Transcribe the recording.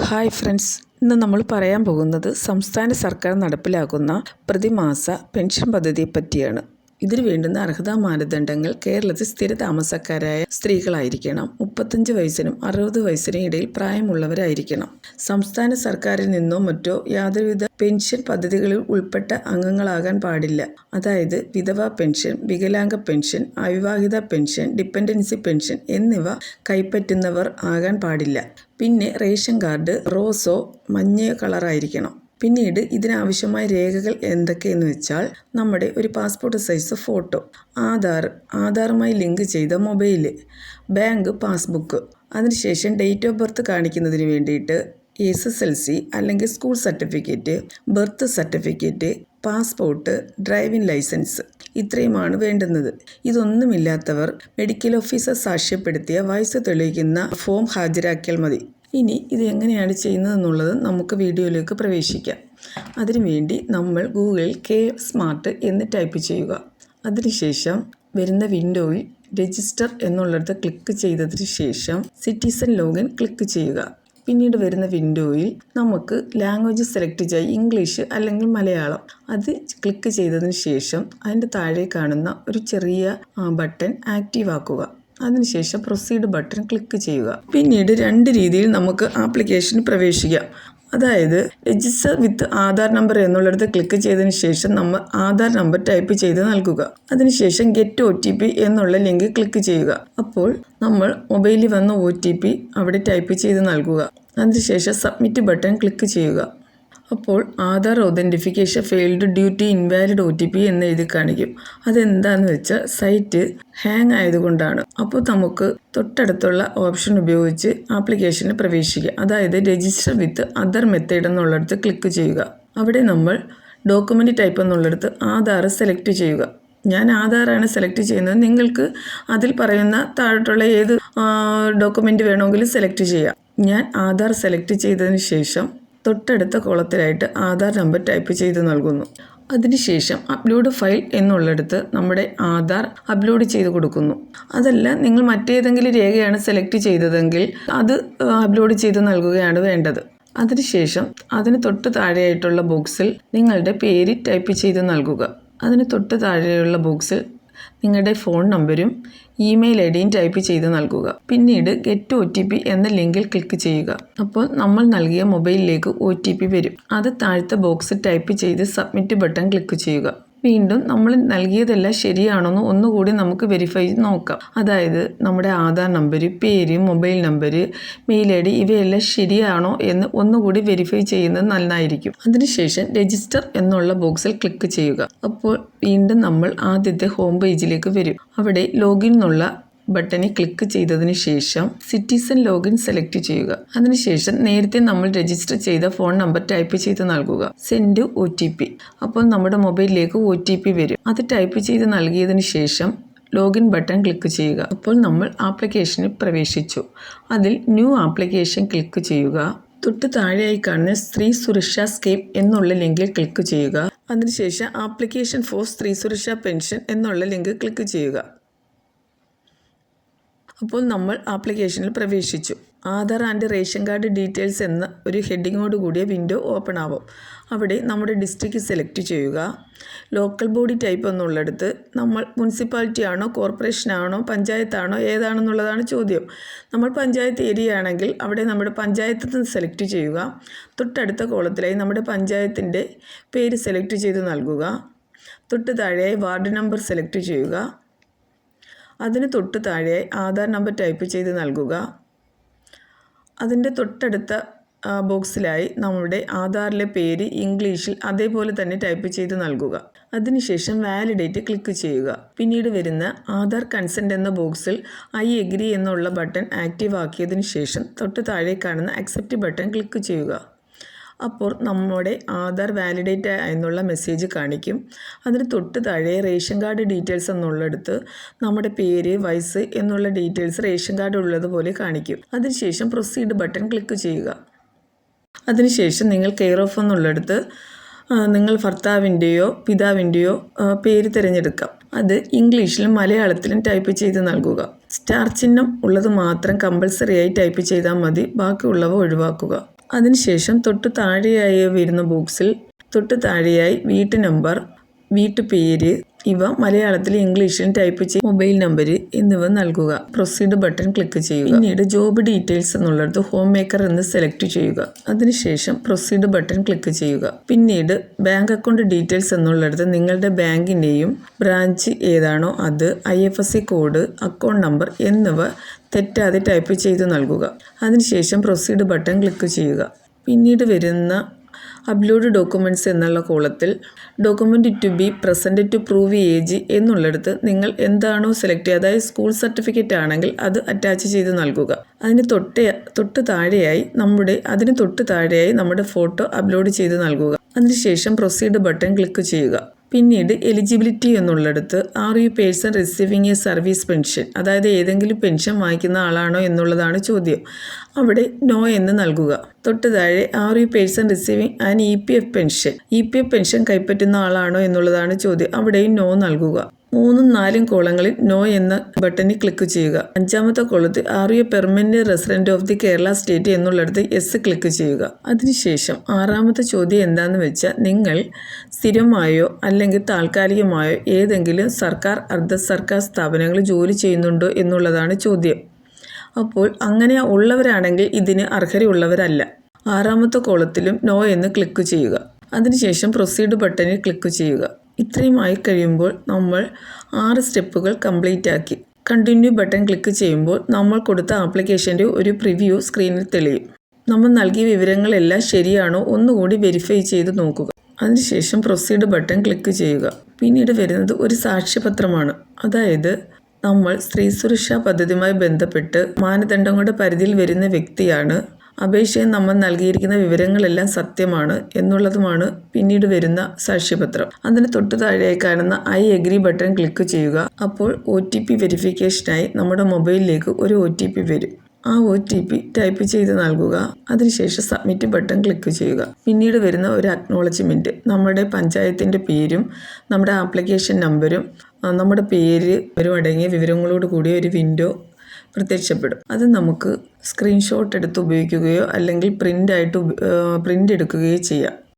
Hi friends, ഇന്ന് നമ്മൾ പറയാൻ പോകുന്നത് സംസ്ഥാന സർക്കാർ നടപ്പിലാക്കുന്ന പ്രതിമാസ പെൻഷൻ പദ്ധതിയെ പറ്റിയാണ്. ഇതിന് വേണ്ടുന്ന അർഹതാ മാനദണ്ഡങ്ങൾ കേരളത്തിൽ സ്ഥിര താമസക്കാരായ സ്ത്രീകളായിരിക്കണം, 35 വയസ്സിനും 60 വയസ്സിനും ഇടയിൽ പ്രായമുള്ളവരായിരിക്കണം, സംസ്ഥാന സർക്കാരിൽ നിന്നോ മറ്റോ യാതൊരുവിധ പെൻഷൻ പദ്ധതികളിൽ ഉൾപ്പെട്ട അംഗങ്ങളാകാൻ പാടില്ല. അതായത് വിധവാ പെൻഷൻ, വികലാംഗ പെൻഷൻ, അവിവാഹിത പെൻഷൻ, ഡിപ്പെൻഡൻസി പെൻഷൻ എന്നിവ കൈപ്പറ്റുന്നവർ ആകാൻ പാടില്ല. പിന്നെ റേഷൻ കാർഡ് റോസോ മഞ്ഞ കളറായിരിക്കണം. പിന്നീട് ഇതിനാവശ്യമായ രേഖകൾ എന്തൊക്കെയെന്ന് വെച്ചാൽ നമ്മുടെ ഒരു പാസ്പോർട്ട് സൈസ് ഫോട്ടോ, ആധാറുമായി ലിങ്ക് ചെയ്ത മൊബൈല്, ബാങ്ക് പാസ്ബുക്ക്, അതിനുശേഷം ഡേറ്റ് ഓഫ് ബർത്ത് കാണിക്കുന്നതിന് വേണ്ടിയിട്ട് SSLC അല്ലെങ്കിൽ school certificate, birth certificate, passport, driving licence ഇത്രയുമാണ് വേണ്ടുന്നത്. ഇതൊന്നുമില്ലാത്തവർ മെഡിക്കൽ ഓഫീസർ സാക്ഷ്യപ്പെടുത്തിയ വയസ്സ് തെളിയിക്കുന്ന ഫോം ഹാജരാക്കിയാൽ മതി. ഇനി ഇത് എങ്ങനെയാണ് ചെയ്യുന്നതെന്നുള്ളത് നമുക്ക് വീഡിയോയിലേക്ക് പ്രവേശിക്കാം. അതിനുവേണ്ടി നമ്മൾ ഗൂഗിളിൽ K-Smart എന്ന് ടൈപ്പ് ചെയ്യുക. അതിനുശേഷം വരുന്ന വിൻഡോയിൽ രജിസ്റ്റർ എന്നുള്ളിടത്ത് ക്ലിക്ക് ചെയ്തതിന് ശേഷം സിറ്റിസൺ ലോഗിൻ ക്ലിക്ക് ചെയ്യുക. പിന്നീട് വരുന്ന വിൻഡോയിൽ നമുക്ക് ലാംഗ്വേജ് സെലക്ട് ചെയ്യാം, ഇംഗ്ലീഷ് അല്ലെങ്കിൽ മലയാളം. അത് ക്ലിക്ക് ചെയ്തതിന് ശേഷം അതിൻ്റെ താഴെ കാണുന്ന ഒരു ചെറിയ ബട്ടൺ ആക്റ്റീവ് ആക്കുക. അതിനുശേഷം പ്രൊസീഡ് ബട്ടൺ ക്ലിക്ക് ചെയ്യുക. പിന്നീട് രണ്ട് രീതിയിൽ നമുക്ക് ആപ്ലിക്കേഷന് പ്രവേശിക്കാം. അതായത് രജിസ്റ്റർ വിത്ത് ആധാർ നമ്പർ എന്നുള്ളിടത്ത് ക്ലിക്ക് ചെയ്തതിന് ശേഷം നമ്മൾ ആധാർ നമ്പർ ടൈപ്പ് ചെയ്ത് നൽകുക. അതിനുശേഷം ഗെറ്റ് OTP എന്നുള്ള ലിങ്ക് ക്ലിക്ക് ചെയ്യുക. അപ്പോൾ നമ്മൾ മൊബൈലിൽ വന്ന OTP അവിടെ ടൈപ്പ് ചെയ്ത് നൽകുക. അതിനുശേഷം സബ്മിറ്റ് ബട്ടൺ ക്ലിക്ക് ചെയ്യുക. അപ്പോൾ Aadhaar authentication failed due to invalid OTP എന്ന് എഴുതി കാണിക്കും. അതെന്താണെന്ന് വെച്ചാൽ സൈറ്റ് ഹാങ് ആയതുകൊണ്ടാണ്. അപ്പോൾ നമുക്ക് തൊട്ടടുത്തുള്ള ഓപ്ഷൻ ഉപയോഗിച്ച് ആപ്ലിക്കേഷനിൽ പ്രവേശിക്കുക. അതായത് രജിസ്റ്റർ വിത്ത് അതർ മെത്തേഡ് എന്നുള്ളിടത്ത് ക്ലിക്ക് ചെയ്യുക. അവിടെ നമ്മൾ ഡോക്യുമെൻ്റ് ടൈപ്പ് എന്നുള്ളിടത്ത് ആധാർ സെലക്ട് ചെയ്യുക. ഞാൻ ആധാറാണ് സെലക്ട് ചെയ്യുന്നത്. നിങ്ങൾക്ക് അതിൽ പറയുന്ന താഴോട്ടുള്ള ഏത് ഡോക്യുമെൻ്റ് വേണമെങ്കിലും സെലക്ട് ചെയ്യാം. ഞാൻ ആധാർ സെലക്ട് ചെയ്തതിന് ശേഷം തൊട്ടടുത്ത കോളത്തിലായിട്ട് ആധാർ നമ്പർ ടൈപ്പ് ചെയ്ത് നൽകുന്നു. അതിനുശേഷം അപ്ലോഡ് ഫയൽ എന്നുള്ളിടത്ത് നമ്മുടെ ആധാർ അപ്ലോഡ് ചെയ്ത് കൊടുക്കുന്നു. അതല്ല നിങ്ങൾ മറ്റേതെങ്കിലും രേഖയാണ് സെലക്ട് ചെയ്തതെങ്കിൽ അത് അപ്ലോഡ് ചെയ്ത് നൽകുകയാണ് വേണ്ടത്. അതിനുശേഷം അതിന് തൊട്ട് താഴെയായിട്ടുള്ള ബോക്സിൽ നിങ്ങളുടെ പേര് ടൈപ്പ് ചെയ്ത് നൽകുക. അതിന് തൊട്ട് താഴെയുള്ള ബോക്സിൽ നിങ്ങളുടെ ഫോൺ നമ്പരും ഇമെയിൽ IDയും ടൈപ്പ് ചെയ്ത് നൽകുക. പിന്നീട് ഗെറ്റ് OTP എന്ന ലിങ്കിൽ ക്ലിക്ക് ചെയ്യുക. അപ്പോൾ നമ്മൾ നൽകിയ മൊബൈലിലേക്ക് OTP വരും. അത് താഴത്തെ ബോക്സ് ടൈപ്പ് ചെയ്ത് സബ്മിറ്റ് ബട്ടൺ ക്ലിക്ക് ചെയ്യുക. വീണ്ടും നമ്മൾ നൽകിയതെല്ലാം ശരിയാണോന്ന് ഒന്നുകൂടി നമുക്ക് വെരിഫൈ നോക്കാം. അതായത് നമ്മുടെ ആധാർ നമ്പർ, പേര്, മൊബൈൽ നമ്പർ, മെയിൽ ID ഇവയെല്ലാം ശരിയാണോ എന്ന് ഒന്നുകൂടി വെരിഫൈ ചെയ്യുന്നത് നന്നായിരിക്കും. അതിനുശേഷം രജിസ്റ്റർ എന്നുള്ള ബോക്സിൽ ക്ലിക്ക് ചെയ്യുക. അപ്പോൾ വീണ്ടും നമ്മൾ ആദ്യത്തെ ഹോം പേജിലേക്ക് വരും. അവിടെ ലോഗിൻ എന്നുള്ള ബട്ടണിൽ ക്ലിക്ക് ചെയ്തതിന് ശേഷം സിറ്റിസൺ ലോഗിൻ സെലക്ട് ചെയ്യുക. അതിനുശേഷം നേരത്തെ നമ്മൾ രജിസ്റ്റർ ചെയ്ത ഫോൺ നമ്പർ ടൈപ്പ് ചെയ്ത് നൽകുക. Send OTP. അപ്പോൾ നമ്മുടെ മൊബൈലിലേക്ക് OTP വരും. അത് ടൈപ്പ് ചെയ്ത് നൽകിയതിന് ശേഷം ലോഗിൻ ബട്ടൺ ക്ലിക്ക് ചെയ്യുക. അപ്പോൾ നമ്മൾ ആപ്ലിക്കേഷനിൽ പ്രവേശിച്ചു. അതിൽ ന്യൂ ആപ്ലിക്കേഷൻ ക്ലിക്ക് ചെയ്യുക. തൊട്ട് താഴെയായി കാണുന്ന സ്ത്രീ സുരക്ഷാ സ്കീം എന്നുള്ള ലിങ്കിൽ ക്ലിക്ക് ചെയ്യുക. അതിനുശേഷം ആപ്ലിക്കേഷൻ ഫോർ സ്ത്രീ സുരക്ഷാ പെൻഷൻ എന്നുള്ള ലിങ്ക് ക്ലിക്ക് ചെയ്യുക. അപ്പോൾ നമ്മൾ ആപ്ലിക്കേഷനിൽ പ്രവേശിച്ചു. Aadhaar and ration card details എന്ന ഒരു ഹെഡിങ്ങോട് കൂടിയ വിൻഡോ ഓപ്പൺ ആവും. അവിടെ നമ്മുടെ ഡിസ്ട്രിക്റ്റ് സെലക്ട് ചെയ്യുക. ലോക്കൽ ബോഡി ടൈപ്പ് എന്നുള്ളിടത്ത് നമ്മൾ മുനിസിപ്പാലിറ്റി ആണോ, കോർപ്പറേഷനാണോ, പഞ്ചായത്താണോ, ഏതാണെന്നുള്ളതാണ് ചോദ്യം. നമ്മൾ പഞ്ചായത്ത് ഏരിയ ആണെങ്കിൽ അവിടെ നമ്മുടെ പഞ്ചായത്ത് സെലക്ട് ചെയ്യുക. തൊട്ടടുത്ത കോളത്തിലായി നമ്മുടെ പഞ്ചായത്തിൻ്റെ പേര് സെലക്ട് ചെയ്ത് നൽകുക. തൊട്ട് താഴെയായി വാർഡ് നമ്പർ സെലക്ട് ചെയ്യുക. അതിന് തൊട്ട് താഴെയായി ആധാർ നമ്പർ ടൈപ്പ് ചെയ്ത് നൽകുക. അതിൻ്റെ തൊട്ടടുത്ത ബോക്സിലായി നമ്മുടെ ആധാറിലെ പേര് ഇംഗ്ലീഷിൽ അതേപോലെ തന്നെ ടൈപ്പ് ചെയ്ത് നൽകുക. അതിനുശേഷം വാലിഡേറ്റ് ക്ലിക്ക് ചെയ്യുക. പിന്നീട് വരുന്ന ആധാർ കൺസെൻറ്റ് എന്ന ബോക്സിൽ I agree എന്നുള്ള ബട്ടൺ ആക്റ്റീവ് ആക്കിയതിന് ശേഷം തൊട്ട് താഴെ കാണുന്ന അക്സെപ്റ്റ് ബട്ടൺ ക്ലിക്ക് ചെയ്യുക. അപ്പോൾ നമ്മുടെ ആധാർ വാലിഡേറ്റ് എന്നുള്ള മെസ്സേജ് കാണിക്കും. അതിന് തൊട്ട് താഴെ റേഷൻ കാർഡ് ഡീറ്റെയിൽസ് എന്നുള്ളിടത്ത് നമ്മുടെ പേര്, വയസ്സ് എന്നുള്ള ഡീറ്റെയിൽസ് റേഷൻ കാർഡ് ഉള്ളതുപോലെ കാണിക്കും. അതിനുശേഷം പ്രൊസീഡ് ബട്ടൺ ക്ലിക്ക് ചെയ്യുക. അതിനുശേഷം നിങ്ങൾ കെയർ ഓഫ് എന്നുള്ളിടത്ത് നിങ്ങൾ ഭർത്താവിൻ്റെയോ പിതാവിൻ്റെയോ പേര് തിരഞ്ഞെടുക്കാം. അത് ഇംഗ്ലീഷിലും മലയാളത്തിലും ടൈപ്പ് ചെയ്ത് നൽകുക. സ്റ്റാർ ചിഹ്നം ഉള്ളത് മാത്രം കമ്പൽസറിയായി ടൈപ്പ് ചെയ്താൽ മതി. ബാക്കിയുള്ളവ ഒഴിവാക്കുക. അതിനുശേഷം തൊട്ട് താഴെയായി വരുന്ന ബോക്സിൽ തൊട്ട് താഴെയായി വീട്ടു നമ്പർ, വീട്ടുപേര് ഇവ മലയാളത്തിലും ഇംഗ്ലീഷിലും ടൈപ്പ് ചെയ്ത് മൊബൈൽ നമ്പർ എന്നിവ നൽകുക. പ്രൊസീഡ് ബട്ടൺ ക്ലിക്ക് ചെയ്യുക. പിന്നീട് ജോബ് ഡീറ്റെയിൽസ് എന്നുള്ളിടത്ത് ഹോം മേക്കർ എന്ന് സെലക്ട് ചെയ്യുക. അതിനുശേഷം പ്രൊസീഡ് ബട്ടൺ ക്ലിക്ക് ചെയ്യുക. പിന്നീട് ബാങ്ക് അക്കൗണ്ട് ഡീറ്റെയിൽസ് എന്നുള്ളിടത്ത് നിങ്ങളുടെ ബാങ്കിൻ്റെയും ബ്രാഞ്ച് ഏതാണോ അത്, IFSC കോഡ്, അക്കൗണ്ട് നമ്പർ എന്നിവ തെറ്റാതെ ടൈപ്പ് ചെയ്ത് നൽകുക. അതിനുശേഷം പ്രൊസീഡ് ബട്ടൺ ക്ലിക്ക് ചെയ്യുക. പിന്നീട് വരുന്ന അപ്ലോഡ് ഡോക്യുമെൻറ്റ്സ് എന്നുള്ള കോളത്തിൽ document to be present to prove age എന്നുള്ളിടത്ത് നിങ്ങൾ എന്താണോ സെലക്ട് ചെയ്യുക, അതായത് സ്കൂൾ സർട്ടിഫിക്കറ്റ് ആണെങ്കിൽ അത് അറ്റാച്ച് ചെയ്ത് നൽകുക. അതിന് തൊട്ട് താഴെയായി നമ്മുടെ ഫോട്ടോ അപ്ലോഡ് ചെയ്ത് നൽകുക. അതിനുശേഷം പ്രൊസീഡ് ബട്ടൺ ക്ലിക്ക് ചെയ്യുക. പിന്നീട് എലിജിബിലിറ്റി എന്നുള്ളിടത്ത് are you person receiving a service pension, അതായത് ഏതെങ്കിലും പെൻഷൻ വാങ്ങിക്കുന്ന ആളാണോ എന്നുള്ളതാണ് ചോദ്യം. അവിടെ നോ എന്ന് നൽകുക. തൊട്ട് താഴെ are you person receiving an EPF pension, EPF pension കൈപ്പറ്റുന്ന ആളാണോ എന്നുള്ളതാണ് ചോദ്യം. അവിടെയും നോ നൽകുക. 3ഉം 4ഉം കോളങ്ങളിൽ നോ എന്ന ബട്ടണിൽ ക്ലിക്ക് ചെയ്യുക. 5ാമത്തെ കോളത്തിൽ are you permanent resident of the Kerala state എന്നുള്ളിടത്ത് യെസ് ക്ലിക്ക് ചെയ്യുക. അതിനുശേഷം 6ാമത്തെ ചോദ്യം എന്താണെന്ന് വെച്ചാൽ നിങ്ങൾ സ്ഥിരമായോ അല്ലെങ്കിൽ താൽക്കാലികമായോ ഏതെങ്കിലും സർക്കാർ, അർദ്ധ സർക്കാർ സ്ഥാപനങ്ങളിൽ ജോലി ചെയ്യുന്നുണ്ടോ എന്നുള്ളതാണ് ചോദ്യം. അപ്പോൾ അങ്ങനെ ഉള്ളവരാണെങ്കിൽ ഇതിന് അർഹതയുള്ളവരല്ല. 6ാമത്തെ കോളത്തിലും നോ എന്ന് ക്ലിക്ക് ചെയ്യുക. അതിനുശേഷം പ്രൊസീഡ് ബട്ടണിൽ ക്ലിക്ക് ചെയ്യുക. ഇത്രയും ആയി കഴിയുമ്പോൾ നമ്മൾ 6 സ്റ്റെപ്പുകൾ കംപ്ലീറ്റ് ആക്കി. കണ്ടിന്യൂ ബട്ടൺ ക്ലിക്ക് ചെയ്യുമ്പോൾ നമ്മൾ കൊടുത്ത ആപ്ലിക്കേഷൻ്റെ ഒരു പ്രിവ്യൂ സ്ക്രീനിൽ തെളിയും. നമ്മൾ നൽകിയ വിവരങ്ങളെല്ലാം ശരിയാണോ ഒന്നുകൂടി വെരിഫൈ ചെയ്ത് നോക്കുക. അതിനുശേഷം പ്രൊസീഡ് ബട്ടൺ ക്ലിക്ക് ചെയ്യുക. പിന്നീട് വരുന്നത് ഒരു സാക്ഷ്യപത്രമാണ്. അതായത് നമ്മൾ സ്ത്രീ സുരക്ഷാ പദ്ധതിയുമായി ബന്ധപ്പെട്ട് മാനദണ്ഡങ്ങളുടെ പരിധിയിൽ വരുന്ന വ്യക്തിയാണ്, അപേക്ഷയിൽ നമ്മൾ നൽകിയിരിക്കുന്ന വിവരങ്ങളെല്ലാം സത്യമാണ് എന്നുള്ളതുമാണ് പിന്നീട് വരുന്ന സാക്ഷ്യപത്രം. അതിന് തൊട്ട് താഴെയായി കാണുന്ന ഐ എഗ്രി ബട്ടൺ ക്ലിക്ക് ചെയ്യുക. അപ്പോൾ OTP വെരിഫിക്കേഷനായി നമ്മുടെ മൊബൈലിലേക്ക് ഒരു OTP വരും. ആ OTP ടൈപ്പ് ചെയ്ത് നൽകുക. അതിനുശേഷം സബ്മിറ്റ് ബട്ടൺ ക്ലിക്ക് ചെയ്യുക. പിന്നീട് വരുന്ന ഒരു അക്നോളജ്മെൻറ്റ്, നമ്മുടെ പഞ്ചായത്തിൻ്റെ പേരും നമ്മുടെ ആപ്ലിക്കേഷൻ നമ്പരും നമ്മുടെ പേരും അടങ്ങിയ വിവരങ്ങളോട് കൂടിയ ഒരു വിൻഡോ പ്രത്യക്ഷപ്പെടും. അത് നമുക്ക് സ്ക്രീൻഷോട്ട് എടുത്ത് ഉപയോഗിക്കുകയോ അല്ലെങ്കിൽ പ്രിൻ്റ് എടുക്കുകയോ ചെയ്യാം.